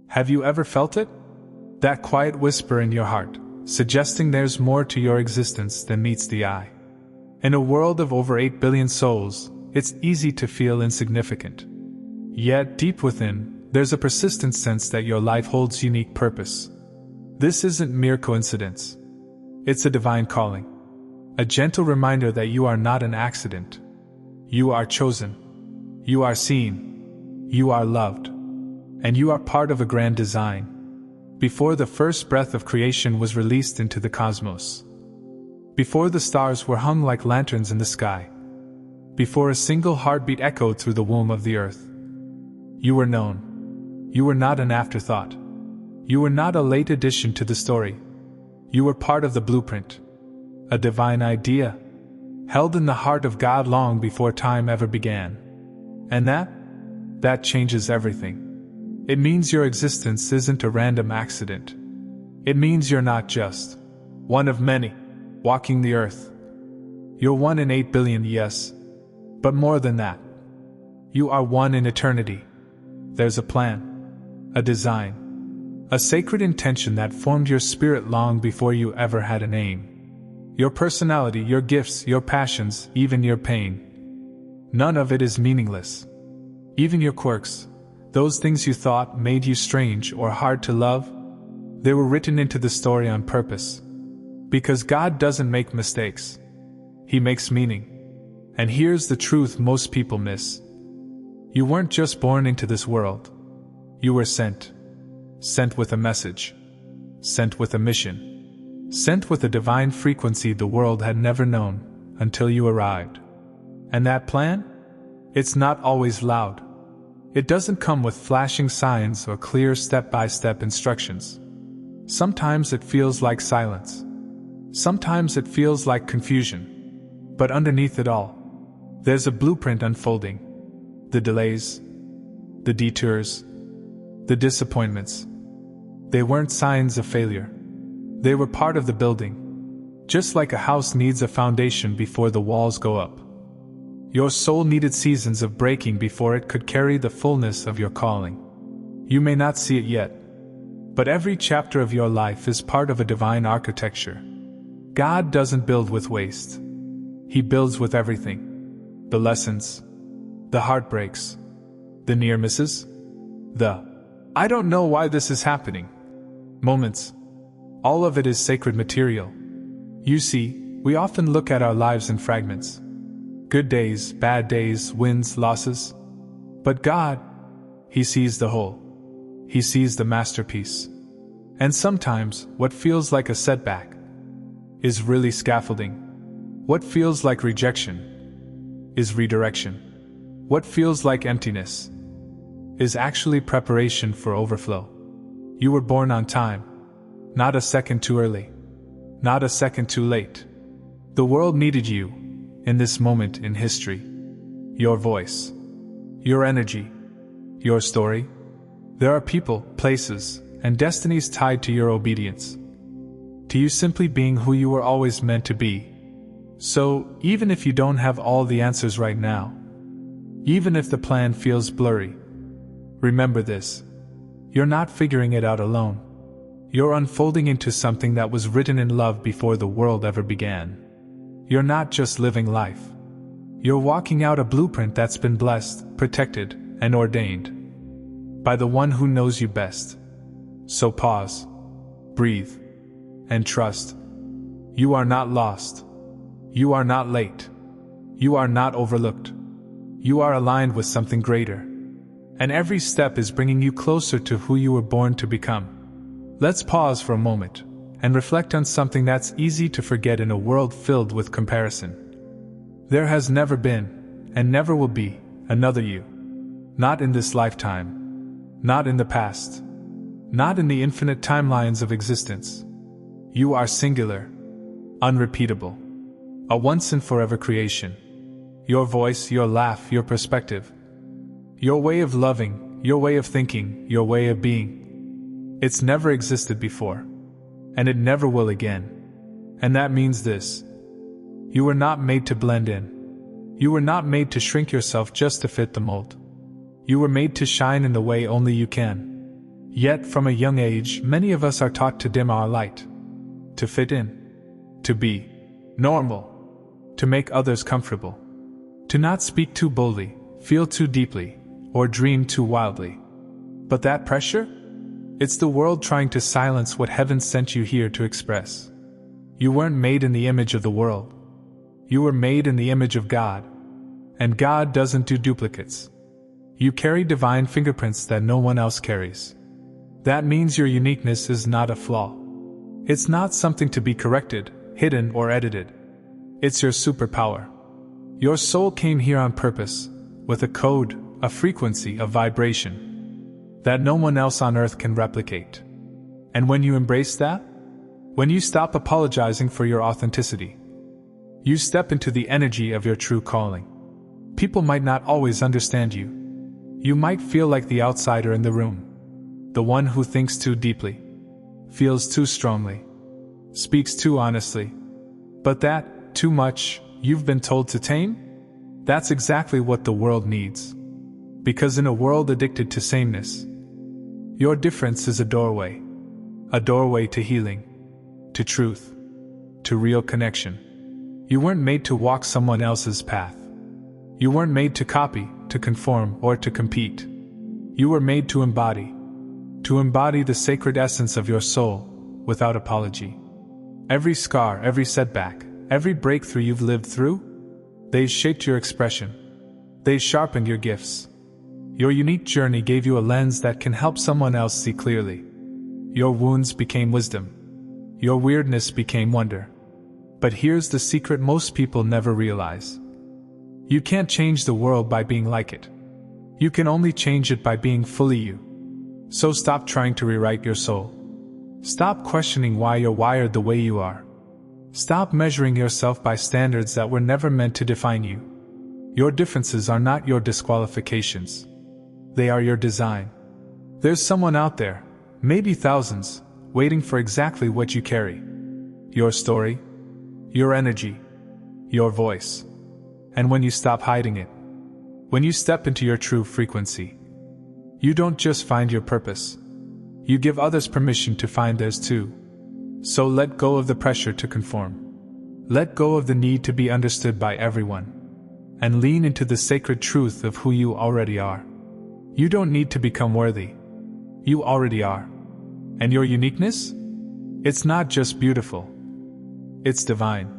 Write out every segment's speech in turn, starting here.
Have you ever felt it? That quiet whisper in your heart, suggesting there's more to your existence than meets the eye. In a world of over 8 billion souls, it's easy to feel insignificant. Yet, deep within, there's a persistent sense that your life holds unique purpose. This isn't mere coincidence. It's a divine calling. A gentle reminder that you are not an accident. You are chosen. You are seen. You are loved. And you are part of a grand design. Before the first breath of creation was released into the cosmos. Before the stars were hung like lanterns in the sky. Before a single heartbeat echoed through the womb of the earth. You were known. You were not an afterthought. You were not a late addition to the story. You were part of the blueprint. A divine idea, held in the heart of God long before time ever began. And that changes everything. It means your existence isn't a random accident. It means you're not just one of many, walking the earth. You're 1 in 8 billion, yes, but more than that. You are one in eternity. There's a plan, a design, a sacred intention that formed your spirit long before you ever had a name. Your personality, your gifts, your passions, even your pain. None of it is meaningless. Even your quirks, those things you thought made you strange or hard to love, they were written into the story on purpose. Because God doesn't make mistakes. He makes meaning. And here's the truth most people miss. You weren't just born into this world. You were sent. Sent with a message. Sent with a mission. Sent with a divine frequency the world had never known until you arrived. And that plan? It's not always loud. It doesn't come with flashing signs or clear step-by-step instructions. Sometimes it feels like silence. Sometimes it feels like confusion. But underneath it all, there's a blueprint unfolding. The delays, the detours, the disappointments. They weren't signs of failure. They were part of the building. Just like a house needs a foundation before the walls go up. Your soul needed seasons of breaking before it could carry the fullness of your calling. You may not see it yet, but every chapter of your life is part of a divine architecture. God doesn't build with waste. He builds with everything. The lessons, the heartbreaks, the near misses, the "I don't know why this is happening" moments. All of it is sacred material. You see, we often look at our lives in fragments. Good days, bad days, wins, losses. But God, He sees the whole. He sees the masterpiece. And sometimes, what feels like a setback is really scaffolding. What feels like rejection is redirection. What feels like emptiness is actually preparation for overflow. You were born on time. Not a second too early. Not a second too late. The world needed you, in this moment in history. Your voice. Your energy. Your story. There are people, places, and destinies tied to your obedience. To you simply being who you were always meant to be. So, even if you don't have all the answers right now, even if the plan feels blurry, remember this. You're not figuring it out alone. You're unfolding into something that was written in love before the world ever began. You're not just living life. You're walking out a blueprint that's been blessed, protected, and ordained by the one who knows you best. So pause, breathe, and trust. You are not lost. You are not late. You are not overlooked. You are aligned with something greater. And every step is bringing you closer to who you were born to become. Let's pause for a moment and reflect on something that's easy to forget in a world filled with comparison. There has never been, and never will be, another you. Not in this lifetime. Not in the past. Not in the infinite timelines of existence. You are singular, unrepeatable, a once and forever creation. Your voice, your laugh, your perspective. Your way of loving, your way of thinking, your way of being. It's never existed before. And it never will again. And that means this. You were not made to blend in. You were not made to shrink yourself just to fit the mold. You were made to shine in the way only you can. Yet, from a young age, many of us are taught to dim our light, to fit in, to be normal, to make others comfortable, to not speak too boldly, feel too deeply, or dream too wildly. But that pressure? It's the world trying to silence what heaven sent you here to express. You weren't made in the image of the world. You were made in the image of God. And God doesn't do duplicates. You carry divine fingerprints that no one else carries. That means your uniqueness is not a flaw. It's not something to be corrected, hidden, or edited. It's your superpower. Your soul came here on purpose, with a code, a frequency, a vibration that no one else on earth can replicate. And when you embrace that, when you stop apologizing for your authenticity, you step into the energy of your true calling. People might not always understand you. You might feel like the outsider in the room, the one who thinks too deeply, feels too strongly, speaks too honestly. But that, too much, you've been told to tame? That's exactly what the world needs. Because in a world addicted to sameness, your difference is a doorway to healing, to truth, to real connection. You weren't made to walk someone else's path. You weren't made to copy, to conform, or to compete. You were made to embody the sacred essence of your soul, without apology. Every scar, every setback, every breakthrough you've lived through, they've shaped your expression. They've sharpened your gifts. Your unique journey gave you a lens that can help someone else see clearly. Your wounds became wisdom. Your weirdness became wonder. But here's the secret most people never realize. You can't change the world by being like it. You can only change it by being fully you. So stop trying to rewrite your soul. Stop questioning why you're wired the way you are. Stop measuring yourself by standards that were never meant to define you. Your differences are not your disqualifications. They are your design. There's someone out there, maybe thousands, waiting for exactly what you carry. Your story, your energy, your voice. And when you stop hiding it, when you step into your true frequency, you don't just find your purpose. You give others permission to find theirs too. So let go of the pressure to conform. Let go of the need to be understood by everyone. And lean into the sacred truth of who you already are. You don't need to become worthy. You already are. And your uniqueness? It's not just beautiful. It's divine.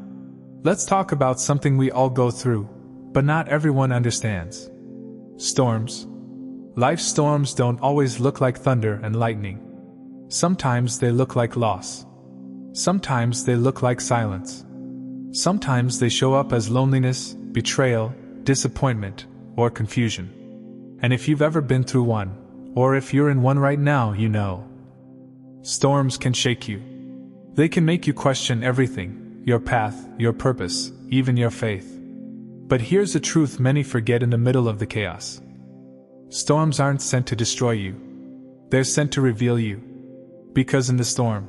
Let's talk about something we all go through, but not everyone understands. Storms. Life's storms don't always look like thunder and lightning. Sometimes they look like loss. Sometimes they look like silence. Sometimes they show up as loneliness, betrayal, disappointment, or confusion. And if you've ever been through one, or if you're in one right now, you know. Storms can shake you. They can make you question everything, your path, your purpose, even your faith. But here's the truth many forget in the middle of the chaos. Storms aren't sent to destroy you. They're sent to reveal you. Because in the storm,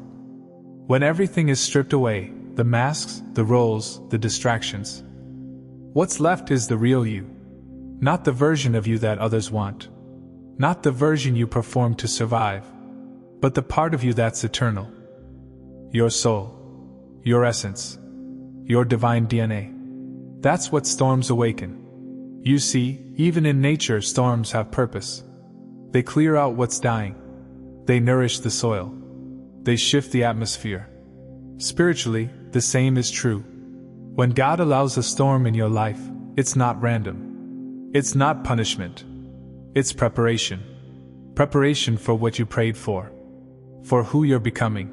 when everything is stripped away, the masks, the roles, the distractions, what's left is the real you. Not the version of you that others want. Not the version you perform to survive. But the part of you that's eternal. Your soul. Your essence. Your divine DNA. That's what storms awaken. You see, even in nature, storms have purpose. They clear out what's dying. They nourish the soil. They shift the atmosphere. Spiritually, the same is true. When God allows a storm in your life, it's not random. It's not punishment. It's preparation. Preparation for what you prayed for who you're becoming,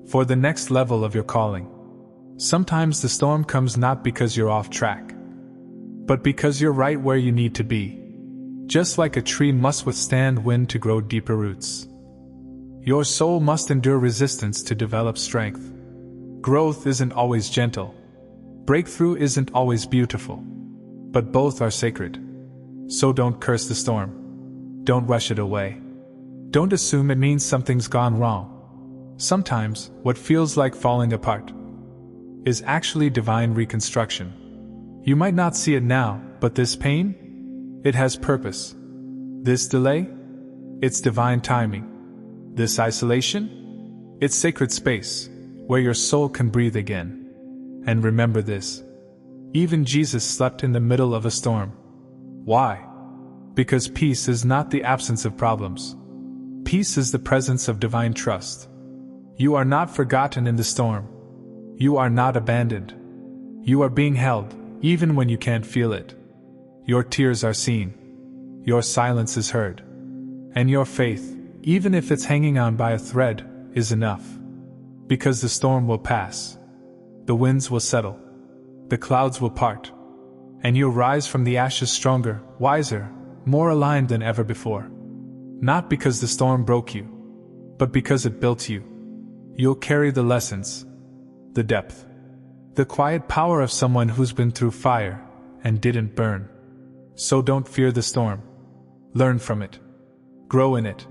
for the next level of your calling. Sometimes the storm comes not because you're off track, but because you're right where you need to be. Just like a tree must withstand wind to grow deeper roots, your soul must endure resistance to develop strength. Growth isn't always gentle. Breakthrough isn't always beautiful. But both are sacred. So don't curse the storm. Don't rush it away. Don't assume it means something's gone wrong. Sometimes, what feels like falling apart is actually divine reconstruction. You might not see it now, but this pain? It has purpose. This delay? It's divine timing. This isolation? It's sacred space, where your soul can breathe again. And remember this. Even Jesus slept in the middle of a storm. Why? Because peace is not the absence of problems. Peace is the presence of divine trust. You are not forgotten in the storm. You are not abandoned. You are being held, even when you can't feel it. Your tears are seen. Your silence is heard. And your faith, even if it's hanging on by a thread, is enough. Because the storm will pass. The winds will settle. The clouds will part. And you'll rise from the ashes stronger, wiser, more aligned than ever before. Not because the storm broke you, but because it built you. You'll carry the lessons, the depth, the quiet power of someone who's been through fire and didn't burn. So don't fear the storm. Learn from it. Grow in it.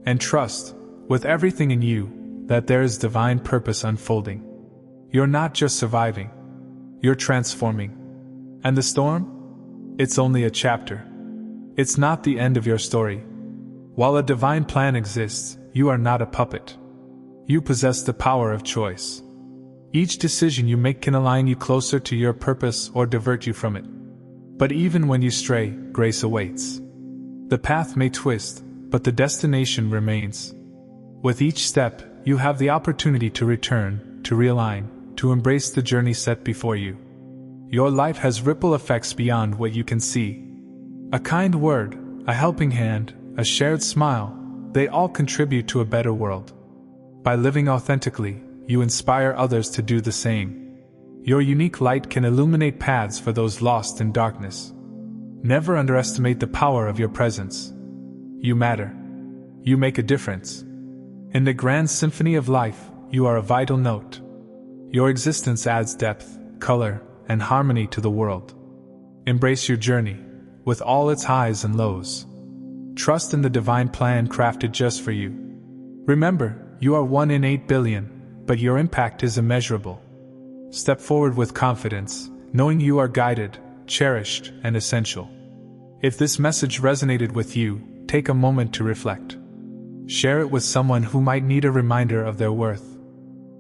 And trust, with everything in you, that there is divine purpose unfolding. You're not just surviving. You're transforming. And the storm? It's only a chapter. It's not the end of your story. While a divine plan exists, you are not a puppet. You possess the power of choice. Each decision you make can align you closer to your purpose or divert you from it. But even when you stray, grace awaits. The path may twist, but the destination remains. With each step, you have the opportunity to return, to realign, to embrace the journey set before you. Your life has ripple effects beyond what you can see. A kind word, a helping hand, a shared smile, they all contribute to a better world. By living authentically, you inspire others to do the same. Your unique light can illuminate paths for those lost in darkness. Never underestimate the power of your presence. You matter. You make a difference. In the grand symphony of life, you are a vital note. Your existence adds depth, color, and harmony to the world. Embrace your journey, with all its highs and lows. Trust in the divine plan crafted just for you. Remember, you are 1 in 8 billion, but your impact is immeasurable. Step forward with confidence, knowing you are guided, cherished, and essential. If this message resonated with you, take a moment to reflect. Share it with someone who might need a reminder of their worth.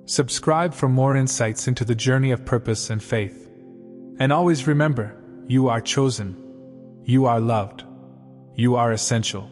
Subscribe for more insights into the journey of purpose and faith. And always remember, you are chosen. You are loved. You are essential.